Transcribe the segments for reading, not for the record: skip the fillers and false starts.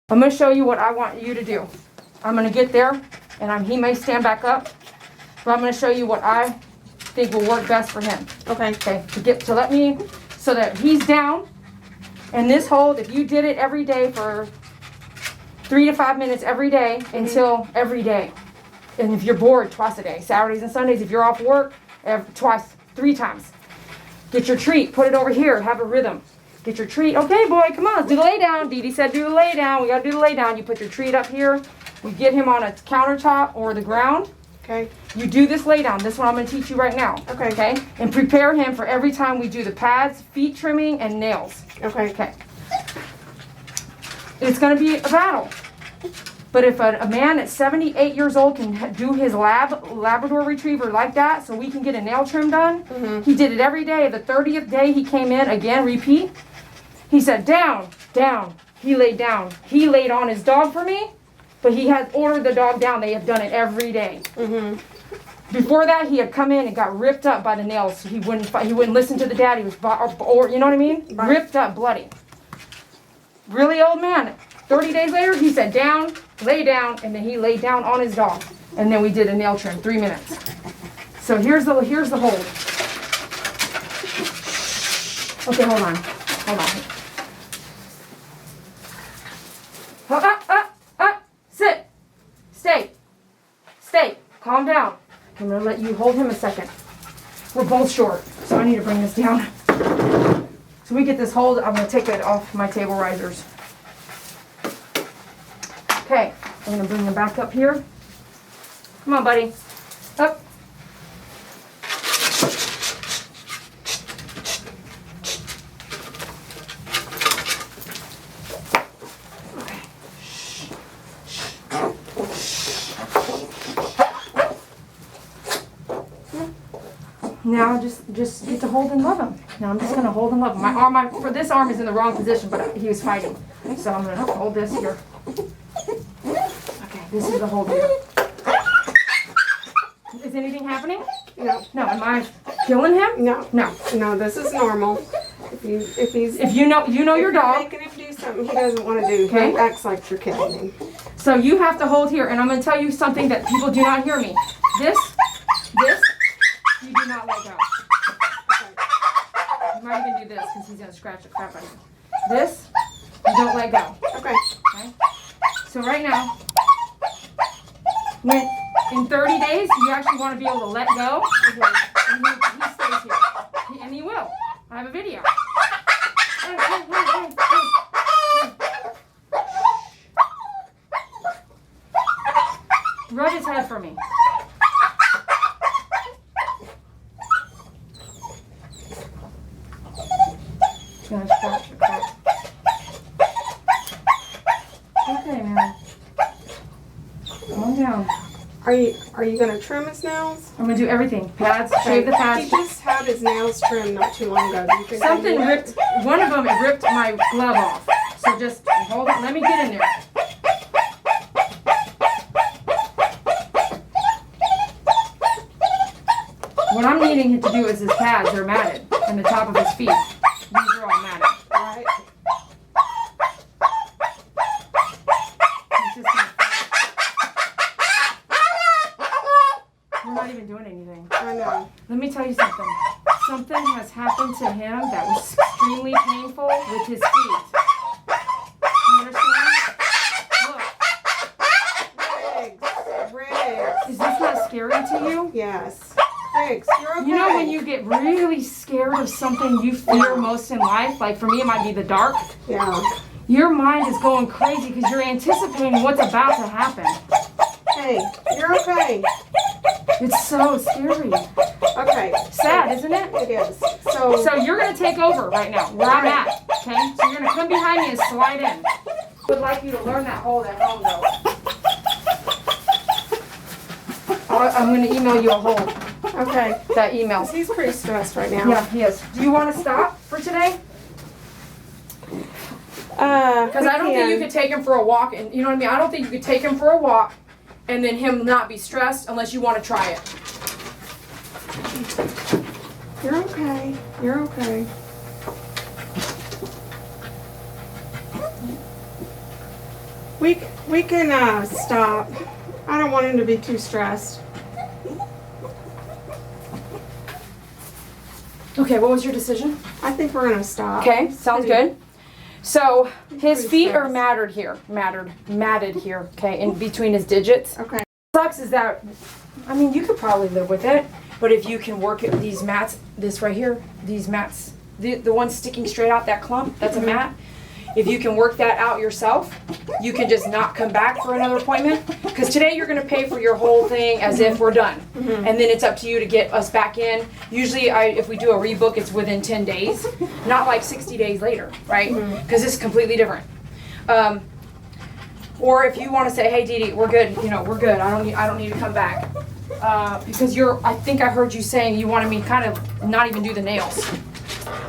I'm going to show you what I want you to do. I'm going to get there, and he may stand back up, but I'm going to show you what I think will work best for him. Okay. Okay, so that he's down, and this hold, if you did it every day for 3 to 5 minutes every day until every day. And if you're bored, twice a day. Saturdays and Sundays, if you're off work, twice, 3 times. Get your treat, put it over here, have a rhythm. Get your treat. Okay, boy, come on, let's do the lay down. Dee Dee said do the lay down. We got to do the lay down. You put your treat up here. We get him on a countertop or the ground. Okay. You do this lay down. This one I'm going to teach you right now. Okay. Okay? And prepare him for every time we do the pads, feet trimming, and nails. Okay. Okay. It's going to be a battle. But if a man at 78 years old can do his Labrador Retriever like that, so we can get a nail trim done, he did it every day. The 30th day he came in, again, repeat. He said, down, down. He laid down. He laid on his dog for me, but he had ordered the dog down. They have done it every day. Before that, he had come in and got ripped up by the nails. He wouldn't listen to the dad. He was, or you know what I mean? Right. Ripped up, bloody. Really old man. 30 days later, he said down, lay down, and then he laid down on his dog. And then we did a nail trim, 3 minutes. So here's the hold. Okay, hold on. Sit. Stay. Calm down. I'm going to let you hold him a second. We're both short, so I need to bring this down. So we get this hold, I'm going to take it off my table risers. Okay, I'm going to bring him back up here. Come on, buddy. Up. Now just get to hold and love him. Now I'm just going to hold and love him. My arm, for this arm is in the wrong position, but he was fighting. So I'm going to hold this here. Okay, this is the hold here. Is anything happening? No. No, am I killing him? No. No. No, this is normal. If you know your dog. Making him do something he doesn't want to do, Okay. he acts like you're killing him. So you have to hold here, and I'm going to tell you something that people do not hear me. This, you do not let go. You might even do this because he's going to scratch the crap out of you. This, you don't let go. Okay. Okay? So right now, when in 30 days, you actually want to be able to let go, and he stays here. And he will. I have a video. Hey. Rub his head for me. Gonna scratch your crap. Okay, man. Calm down. Are you gonna trim his nails? I'm gonna do everything. Pads, shave the pads. He just had his nails trimmed not too long ago. Do you think Something he ripped, one of them ripped my glove off. So just hold on, let me get in there. What I'm needing him to do is his pads are matted and the top of his feet. These are all matted. Right. He's just gonna- We're not even doing anything. I know. Let me tell you something. Something has happened to him that was extremely painful with his feet. You understand? Look, Riggs. is this not scary to you? Yes. Riggs, you're okay. You know when you get really scared of something you fear most in life? Like for me, it might be the dark. Yeah. Your mind is going crazy because you're anticipating what's about to happen. Hey, you're okay. It's so scary. Okay. Sad, isn't it? It is. So you're going to take over right now, where I'm at, okay? So you're going to come behind me and slide in. Would like you to learn that hold at home, though. I'm going to email you a hold. okay. That email. He's pretty stressed right now. Yeah, he is. Do you want to stop for today? Because I don't think you could take him for a walk, and you know what I mean? I don't think you could take him for a walk and then him not be stressed unless you want to try it. You're okay. You're okay. We can stop. I don't want him to be too stressed. Okay, what was your decision? I think we're gonna stop. Okay, sounds good. So his Pretty feet are stressed. matted here, okay, in between his digits. Okay. Sucks is that, I mean, you could probably live with it, but if you can work it, these mats, this right here, these mats, the one sticking straight out that clump, that's a mat. If you can work that out yourself, you can just not come back for another appointment. Because today you're going to pay for your whole thing as if we're done. And then it's up to you to get us back in. Usually if we do a rebook, it's within 10 days, not like 60 days later, right? Because this is completely different. Or if you want to say, hey, Dee Dee, we're good. You know, we're good. I don't need to come back. Because I think I heard you saying you wanted me kind of not even do the nails.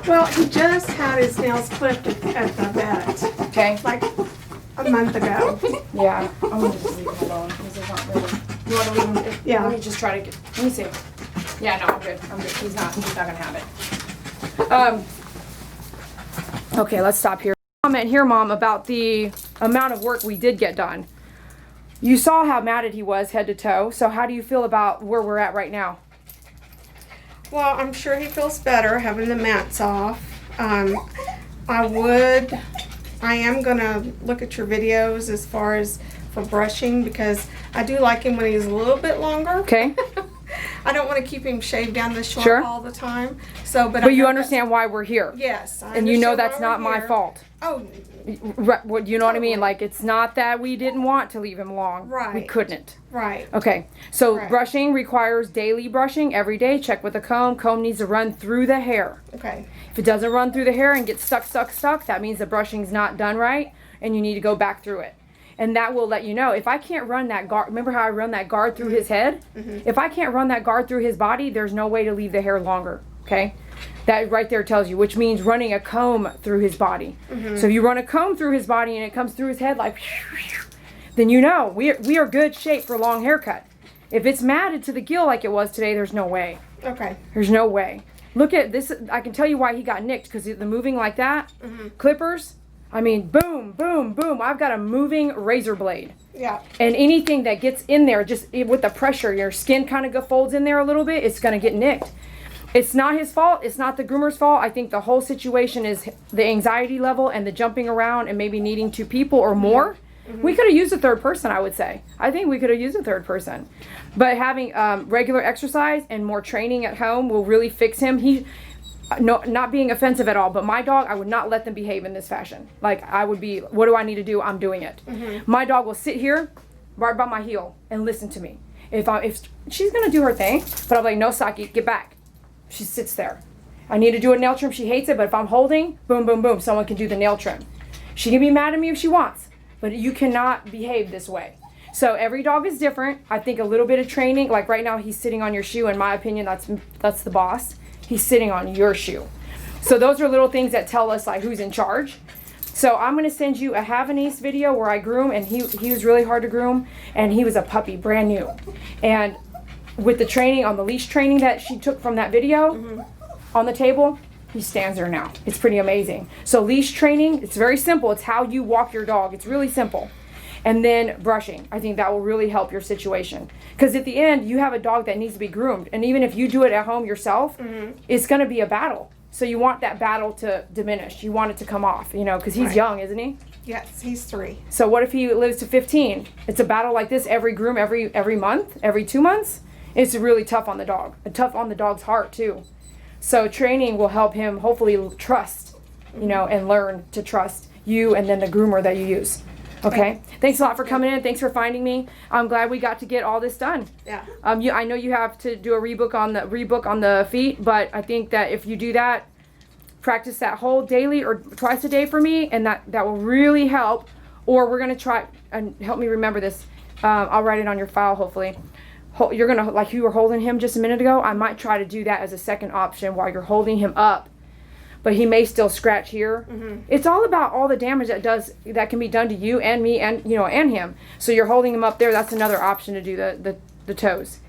Well, he just had his nails clipped at the vet, Okay? like a month ago. Yeah. I'm going to just leave it alone because it's not really. You want to leave him? Yeah. Let me just try to get. Let me see. Yeah, no, I'm good. I'm good. He's not going to have it. Okay, let's stop here. Comment here, Mom, about the amount of work we did get done. You saw how matted he was head to toe. So how do you feel about where we're at right now? Well, I'm sure he feels better having the mats off. I am gonna look at your videos as far as for brushing because I do like him when he's a little bit longer. Okay. I don't want to keep him shaved down this short Sure. all the time. So, but But you understand why we're here. Yes. I And you know understand that's why not we're my here. fault. Oh, Right, you know what I mean? Totally. Like, it's not that we didn't want to leave him long. Right. We couldn't. right. Okay, so Correct. brushing requires daily brushing every day. Check with a comb. Comb needs to run through the hair. Okay. If it doesn't run through the hair and gets stuck, that means the brushing's not done right and you need to go back through it. And that will let you know. If I can't run that guard, remember how I run that guard through his head? If I can't run that guard through his body, there's no way to leave the hair longer, okay? That right there tells you, which means running a comb through his body. So if you run a comb through his body and it comes through his head like, then you know we are good shape for long haircut. If it's matted to the gill like it was today, there's no way. Okay. There's no way. Look at this. I can tell you why he got nicked because the moving like that, clippers. I mean, boom, boom, boom. I've got a moving razor blade. Yeah. And anything that gets in there, just with the pressure, your skin kind of folds in there a little bit, it's going to get nicked. It's not his fault. It's not the groomer's fault. I think the whole situation is the anxiety level and the jumping around and maybe needing 2 people or more. We could have used a third person, I would say. I think we could have used a third person. But having regular exercise and more training at home will really fix him. No, not being offensive at all, but my dog, I would not let them behave in this fashion. Like, I would be, what do I need to do? I'm doing it. My dog will sit here right by my heel and listen to me. If she's going to do her thing, but I'm like, no, Saki, get back. She sits there. I need to do a nail trim. She hates it, but if I'm holding, boom, boom, boom, someone can do the nail trim. She can be mad at me if she wants, but you cannot behave this way. So every dog is different. I think a little bit of training, like right now he's sitting on your shoe. In my opinion, that's the boss. He's sitting on your shoe. So those are little things that tell us like who's in charge. So I'm gonna send you a Havanese video where I groom, and he was really hard to groom, and he was a puppy, brand new. And with the training on the leash training that she took from that video on the table, he stands there now. It's pretty amazing. So leash training, it's very simple. It's how you walk your dog. It's really simple. And then brushing. I think that will really help your situation. Because at the end, you have a dog that needs to be groomed. And even if you do it at home yourself, it's going to be a battle. So you want that battle to diminish. You want it to come off, because he's young, isn't he? Yes, he's 3. So what if he lives to 15? It's a battle like this every groom, every month, every 2 months. It's really tough on the dog. And tough on the dog's heart, too. So training will help him hopefully trust, and learn to trust you and then the groomer that you use. Okay. Thanks a lot for coming in. Thanks for finding me. I'm glad we got to get all this done. Yeah. I know you have to do a rebook on the feet, but I think that if you do that, practice that whole daily or twice a day for me, and that will really help. Or we're gonna try and help me remember this. I'll write it on your file hopefully. You're gonna, like you were holding him just a minute ago, I might try to do that as a second option while you're holding him up. But he may still scratch here. It's all about all the damage that can be done to you and me and and him. So you're holding him up there. That's another option to do the toes.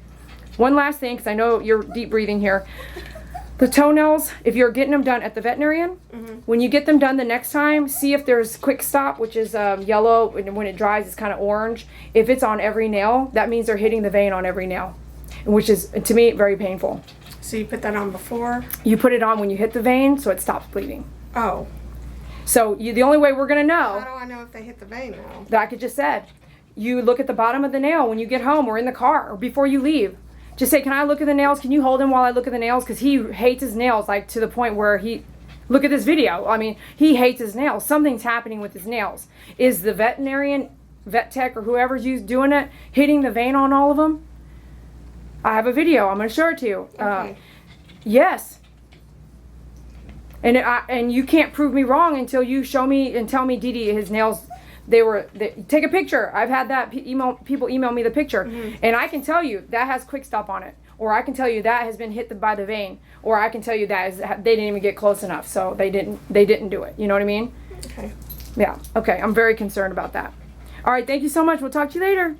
One last thing, because I know you're deep breathing here. The toenails, if you're getting them done at the veterinarian, when you get them done the next time, see if there's quick stop, which is yellow, and when it dries, it's kind of orange. If it's on every nail, that means they're hitting the vein on every nail, which is, to me, very painful. So you put that on before? You put it on when you hit the vein, so it stops bleeding. Oh. So the only way we're going to know, How do I know if they hit the vein now? like I just said, you look at the bottom of the nail when you get home or in the car or before you leave. Just say, can I look at the nails? Can you hold him while I look at the nails? Because he hates his nails, like to the point where look at this video. I mean, he hates his nails. Something's happening with his nails. Is the veterinarian, vet tech, or whoever's doing it, hitting the vein on all of them? I have a video. I'm going to show it to you. Okay. Yes. And you can't prove me wrong until you show me and tell me, Dee Dee, his nails, take a picture. I've had that people email me the picture, and I can tell you that has quick stop on it, or I can tell you that has been hit by the vein, or I can tell you that they didn't even get close enough, so they didn't do it. You know what I mean? Okay. Yeah. Okay. I'm very concerned about that. All right. Thank you so much. We'll talk to you later.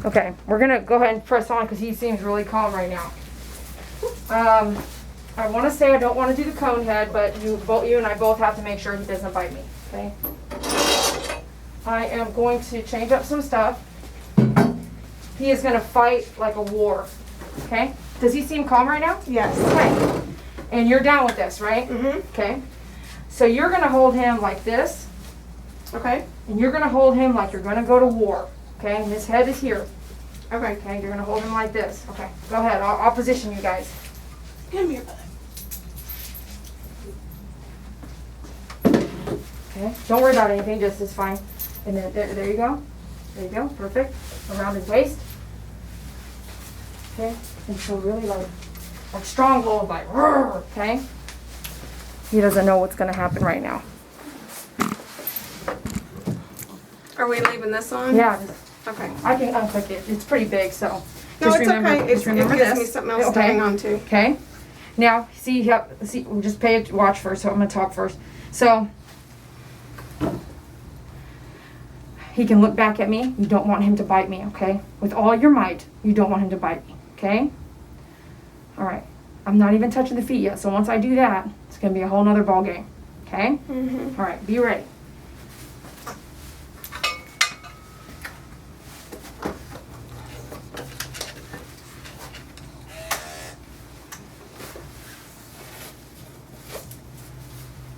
Okay. We're gonna go ahead and press on because he seems really calm right now. I want to say I don't want to do the cone head, but you and I both have to make sure he doesn't bite me. Okay. I am going to change up some stuff. He is going to fight like a war. Okay? Does he seem calm right now? Yes. Okay. And you're down with this, right? Okay. So you're going to hold him like this. Okay. And you're going to hold him like you're going to go to war. Okay? And his head is here. Okay. Okay? You're going to hold him like this. Okay. Go ahead. I'll position you guys. Come here, bud. Okay? Don't worry about anything. Just it's fine. And then there you go. There you go. Perfect. Around his waist. Okay? And so really like strong hold, like, roar, okay? He doesn't know what's going to happen right now. Are we leaving this on? Yeah. Okay. I can unclick it. It's pretty big, so. No, just it's remember, okay. Just remember it gives this. me something else Okay. to hang on to. Okay. Now, see, we'll just watch first, so I'm going to talk first. So, he can look back at me. You don't want him to bite me, okay? With all your might, you don't want him to bite me, okay? All right. I'm not even touching the feet yet, so once I do that, it's going to be a whole nother ball game, okay? All right, be ready.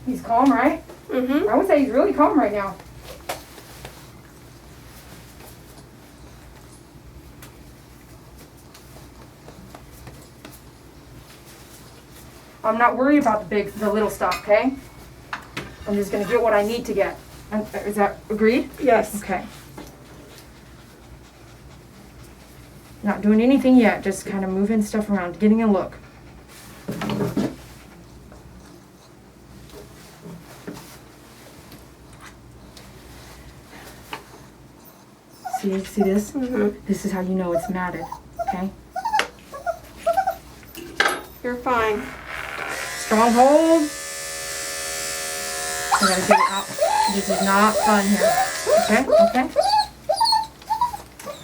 He's calm, right? I would say he's really calm right now. I'm not worried about the little stuff, okay? I'm just gonna get what I need to get. Is that agreed? Yes. Okay. Not doing anything yet, just kind of moving stuff around, getting a look. See this? This is how you know it's matted, okay? You're fine. Strong hold. I gotta get it out. This is not fun here. Okay, okay.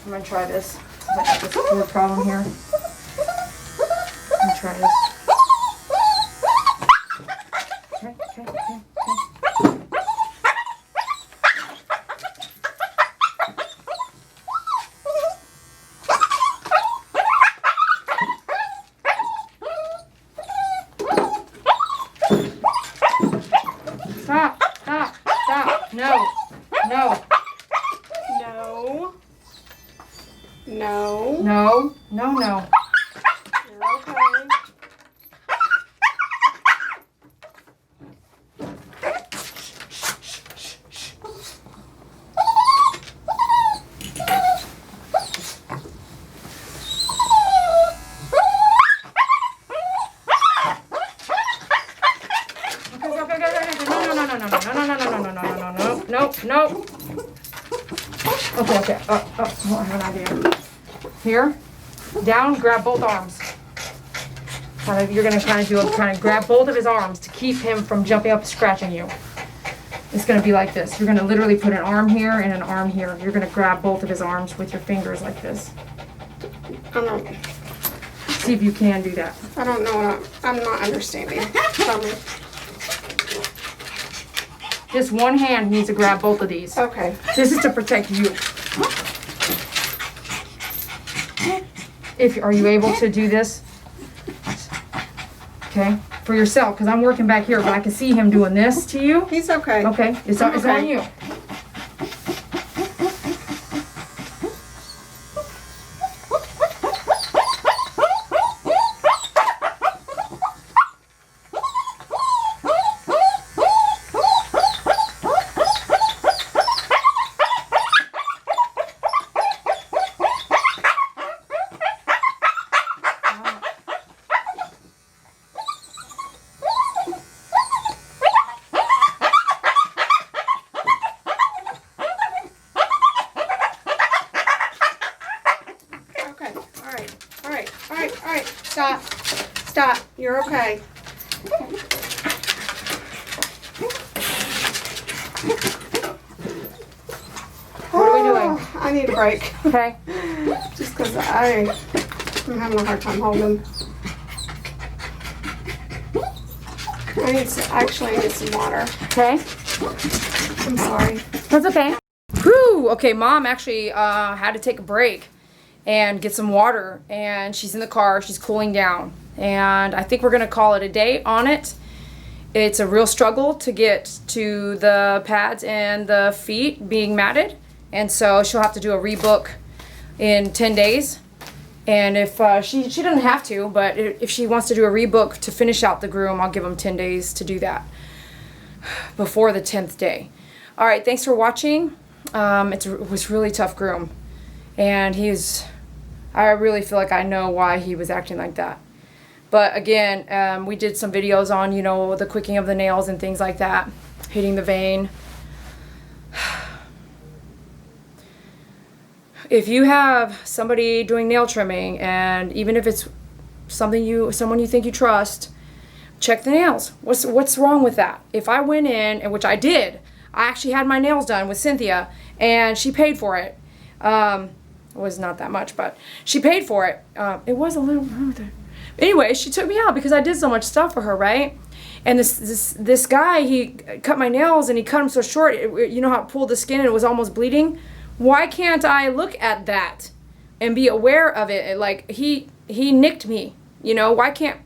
I'm gonna try this. I got this cord problem here. I'm gonna try this. Okay, okay, okay, okay. Stop, stop, stop. No, no, No. No. no, no, no. You're okay. No. Okay. Oh, I have an idea. Here, down, grab both arms. You're gonna grab both of his arms to keep him from jumping up and scratching you. It's gonna be like this. You're gonna literally put an arm here and an arm here. You're gonna grab both of his arms with your fingers like this. I'm not. see if you can do that. I don't know what I'm not understanding. Tell me. Just one hand needs to grab both of these. Okay. This is to protect you. Are you able to do this? Okay, for yourself, because I'm working back here, but I can see him doing this to you. He's okay. Okay, it's on you. All right. Stop. You're okay. What are we doing? I need a break. Okay. Just because I'm having a hard time holding. I need some water. Okay. I'm sorry. That's okay. Whew. Okay, Mom actually had to take a break and get some water, and she's in the car. She's cooling down, and I think we're gonna call it a day on it. It's a real struggle to get to the pads and the feet being matted, and so she'll have to do a rebook in 10 days. And if she doesn't have to, but if she wants to do a rebook to finish out the groom, I'll give them 10 days to do that before the 10th day. All right, thanks for watching. It was really tough groom, and I really feel like I know why he was acting like that. But again, we did some videos on, you know, the quicking of the nails and things like that, hitting the vein. If you have somebody doing nail trimming, and even if it's someone you think you trust, check the nails. What's wrong with that? If I went in, and which I did, I actually had my nails done with Cynthia, and she paid for it. It was not that much, but she paid for it. It was a little. Anyway, she took me out because I did so much stuff for her, right? And this guy, he cut my nails and he cut them so short. You know how it pulled the skin and it was almost bleeding. Why can't I look at that and be aware of it? Like he nicked me, you know. Why can't?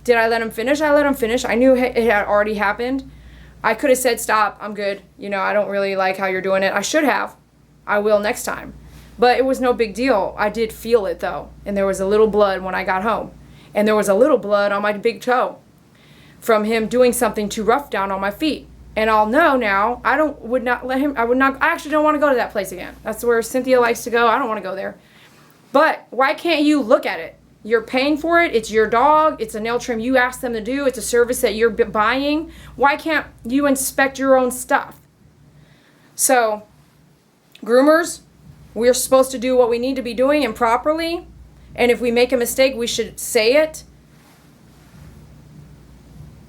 Did I let him finish? I let him finish. I knew it had already happened. I could have said, stop, I'm good. You know, I don't really like how you're doing it. I should have. I will next time. But it was no big deal. I did feel it though. And there was a little blood when I got home. And there was a little blood on my big toe from him doing something too rough down on my feet. And I'll know now, I actually don't want to go to that place again. That's where Cynthia likes to go. I don't want to go there. But why can't you look at it? You're paying for it. It's your dog. It's a nail trim you asked them to do. It's a service that you're buying. Why can't you inspect your own stuff? So, groomers, we're supposed to do what we need to be doing and properly. And if we make a mistake, we should say it.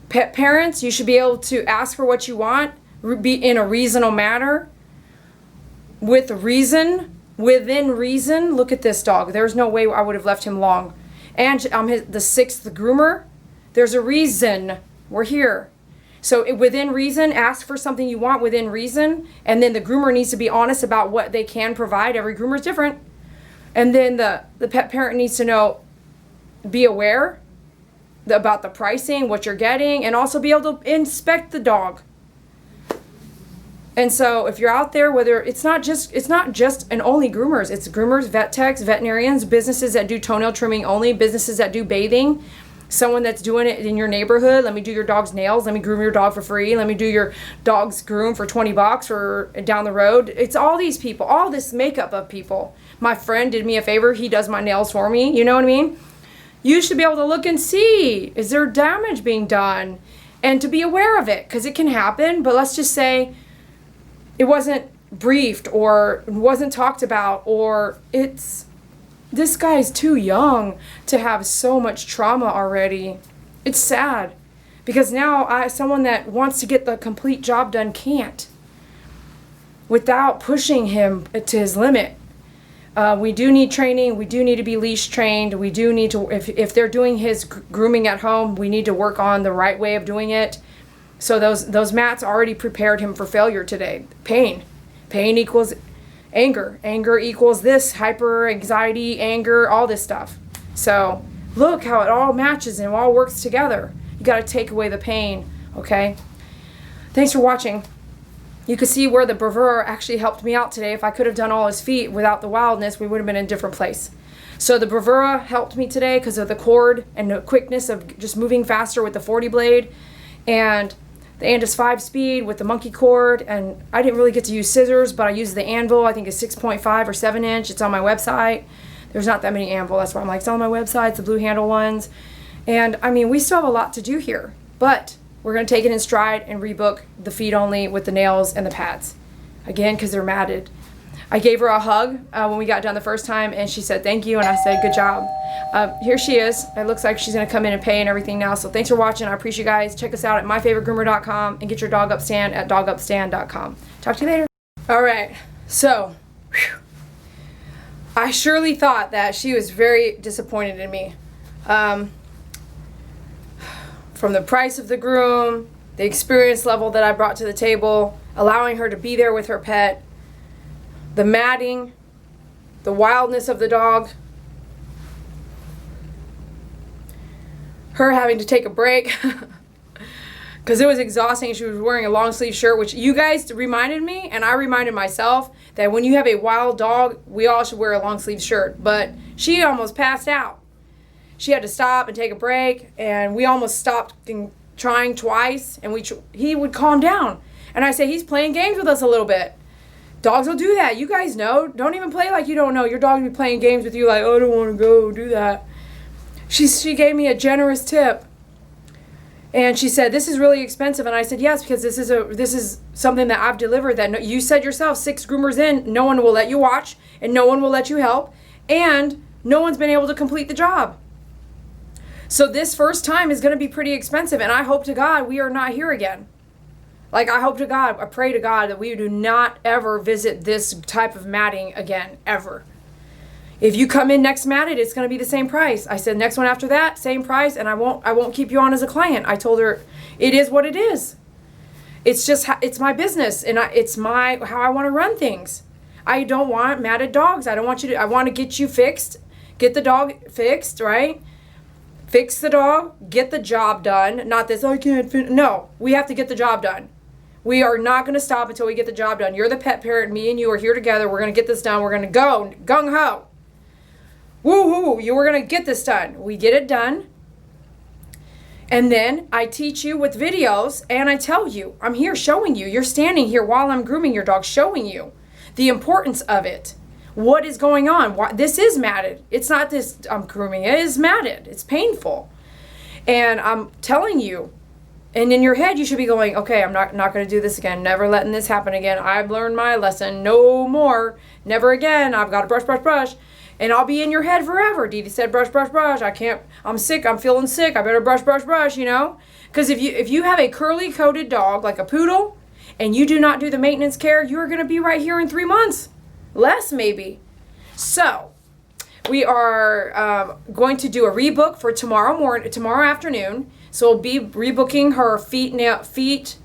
Pet parents, you should be able to ask for what you want, be in a reasonable manner, with reason, within reason. Look at this dog. There's no way I would have left him long. And I'm the 6th groomer. There's a reason we're here. So within reason, ask for something you want within reason. And then the groomer needs to be honest about what they can provide. Every groomer is different. And then the pet parent needs to know, be aware about the pricing, what you're getting, and also be able to inspect the dog. And so if you're out there, whether it's not just and only groomers, it's groomers, vet techs, veterinarians, businesses that do toenail trimming only, businesses that do bathing, someone that's doing it in your neighborhood. Let me do your dog's nails. Let me groom your dog for free. Let me do your dog's groom for $20 or down the road. It's all these people, all this makeup of people. My friend did me a favor. He does my nails for me. You know what I mean? You should be able to look and see, is there damage being done? And to be aware of it, because it can happen. But let's just say it wasn't briefed or wasn't talked about, or this guy's too young to have so much trauma already. It's sad because now someone that wants to get the complete job done can't without pushing him to his limit. We do need training. We do need to be leash trained. We do need to, if they're doing his grooming at home, we need to work on the right way of doing it. So those mats already prepared him for failure today. Pain equals anger. Anger equals this, hyper anxiety, anger, all this stuff. So look how it all matches and all works together. You got to take away the pain, okay? Thanks for watching. You can see where the bravura actually helped me out today. If I could have done all his feet without the wildness, we would have been in a different place. So the bravura helped me today because of the cord and the quickness of just moving faster with the 40 blade, and the Andis 5 speed with the monkey cord. And I didn't really get to use scissors, but I used the anvil. I think it's 6.5 or 7 inch. It's on my website. There's not that many anvil. That's why I'm like, it's on my website. It's the blue handle ones. And I mean, we still have a lot to do here, but we're going to take it in stride and rebook the feet only with the nails and the pads. Again, because they're matted. I gave her a hug when we got done the first time, and she said thank you, and I said good job. Here she is. It looks like she's going to come in and pay and everything now. So thanks for watching. I appreciate you guys. Check us out at myfavoritegroomer.com and get your dog upstand at dogupstand.com. Talk to you later. All right. So, whew, I surely thought that she was very disappointed in me. From the price of the groom, the experience level that I brought to the table, allowing her to be there with her pet, the matting, the wildness of the dog, her having to take a break because it was exhausting. She was wearing a long sleeve shirt, which you guys reminded me, and I reminded myself that when you have a wild dog, we all should wear a long sleeve shirt. But she almost passed out. She had to stop and take a break, and we almost stopped trying twice, and he would calm down. And I say, he's playing games with us a little bit. Dogs will do that. You guys know. Don't even play like you don't know. Your dog will be playing games with you like, oh, I don't want to go do that. She gave me a generous tip, and she said, this is really expensive. And I said, yes, because this is something that I've delivered that you said yourself, 6 groomers in, no one will let you watch, and no one will let you help, and no one's been able to complete the job. So this first time is going to be pretty expensive, and I hope to God we are not here again. Like, I hope to God, I pray to God that we do not ever visit this type of matting again, ever. If you come in next matted, it's going to be the same price. I said next one after that, same price, and I won't keep you on as a client. I told her it is what it is. It's just, it's my business, and it's how I want to run things. I don't want matted dogs. I want to get you fixed, get the dog fixed, right? Fix the dog, get the job done. Not this, I can't finish. No, we have to get the job done. We are not going to stop until we get the job done. You're the pet parent. Me and you are here together. We're going to get this done. We're going to go gung-ho. Woo-hoo. We're going to get this done. We get it done. And then I teach you with videos, and I tell you, I'm here showing you. You're standing here while I'm grooming your dog, showing you the importance of it. What is going on? This is matted. It's not this I'm grooming. It is matted. It's painful. And I'm telling you, and in your head you should be going, okay, I'm not going to do this again. Never letting this happen again. I've learned my lesson. No more. Never again. I've got to brush, brush, brush. And I'll be in your head forever. Dee Dee said brush, brush, brush. I can't. I'm sick. I'm feeling sick. I better brush, brush, brush, you know? Because if you have a curly coated dog like a poodle and you do not do the maintenance care, you're going to be right here in 3 months. Less maybe. So we are going to do a rebook for tomorrow afternoon. So we'll be rebooking her feet,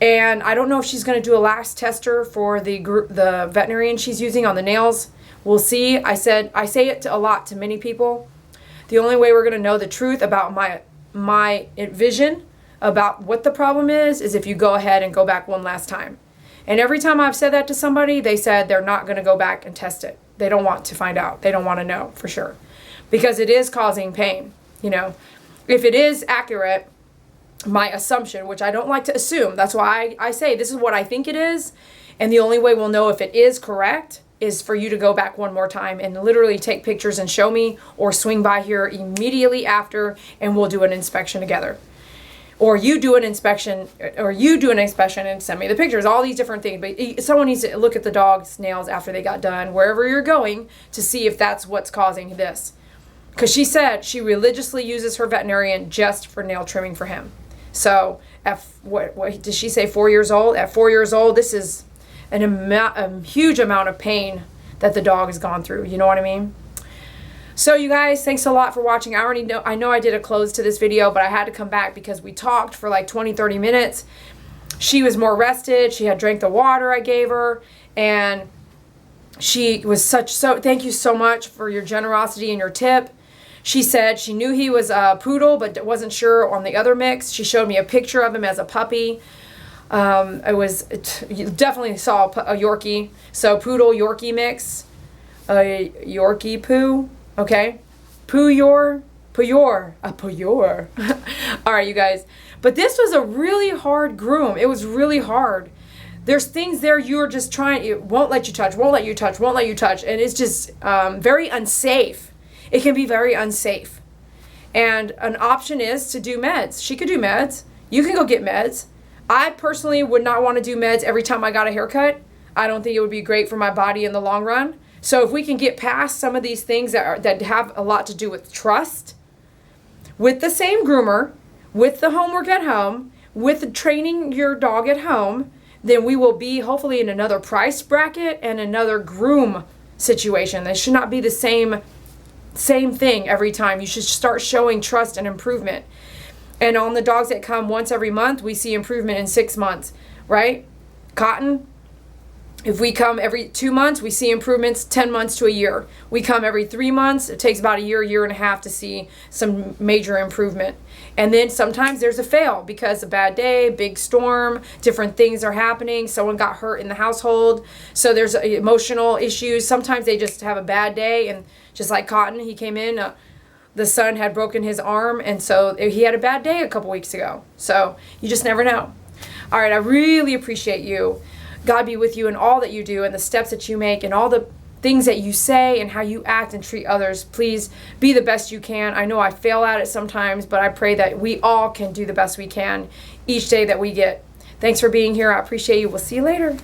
and I don't know if she's going to do a last tester for the veterinarian she's using on the nails. We'll see. I say it a lot to many people. The only way we're going to know the truth about my vision about what the problem is if you go ahead and go back one last time. And every time I've said that to somebody, they said they're not going to go back and test it. They don't want to find out. They don't want to know for sure. Because it is causing pain, you know. If it is accurate, my assumption, which I don't like to assume, that's why I say this is what I think it is. And the only way we'll know if it is correct is for you to go back one more time and literally take pictures and show me, or swing by here immediately after and we'll do an inspection together. Or you do an inspection, and send me the pictures, all these different things. But someone needs to look at the dog's nails after they got done, wherever you're going, to see if that's what's causing this. Because she said she religiously uses her veterinarian just for nail trimming for him. So, at what did she say, 4 years old? At 4 years old, this is a huge amount of pain that the dog has gone through. You know what I mean? So you guys, thanks a lot for watching. I know I did a close to this video, but I had to come back because we talked for like 20-30 minutes. She was more rested. She had drank the water I gave her, and she was thank you so much for your generosity and your tip. She said she knew he was a poodle, but wasn't sure on the other mix. She showed me a picture of him as a puppy. You definitely saw a Yorkie. So poodle Yorkie mix, a Yorkie poo. Okay, Puyor. All right, you guys. But this was a really hard groom. It was really hard. There's things there you're just trying. It won't let you touch. Won't let you touch. Won't let you touch. And it's just very unsafe. It can be very unsafe. And an option is to do meds. She could do meds. You can go get meds. I personally would not want to do meds every time I got a haircut. I don't think it would be great for my body in the long run. So if we can get past some of these things that have a lot to do with trust, with the same groomer, with the homework at home, with training your dog at home, then we will be hopefully in another price bracket and another groom situation. They should not be the same thing every time. You should start showing trust and improvement. And on the dogs that come once every month, we see improvement in 6 months, right? Cotton, if we come every 2 months, we see improvements 10 months to a year. We come every 3 months, it takes about a year and a half to see some major improvement. And then sometimes there's a fail because a bad day, big storm, different things are happening. Someone got hurt in the household. So there's emotional issues. Sometimes they just have a bad day, and just like Cotton, he came in, the son had broken his arm, and so he had a bad day a couple weeks ago. So you just never know. All right, I really appreciate you. God be with you in all that you do and the steps that you make and all the things that you say and how you act and treat others. Please be the best you can. I know I fail at it sometimes, but I pray that we all can do the best we can each day that we get. Thanks for being here. I appreciate you. We'll see you later.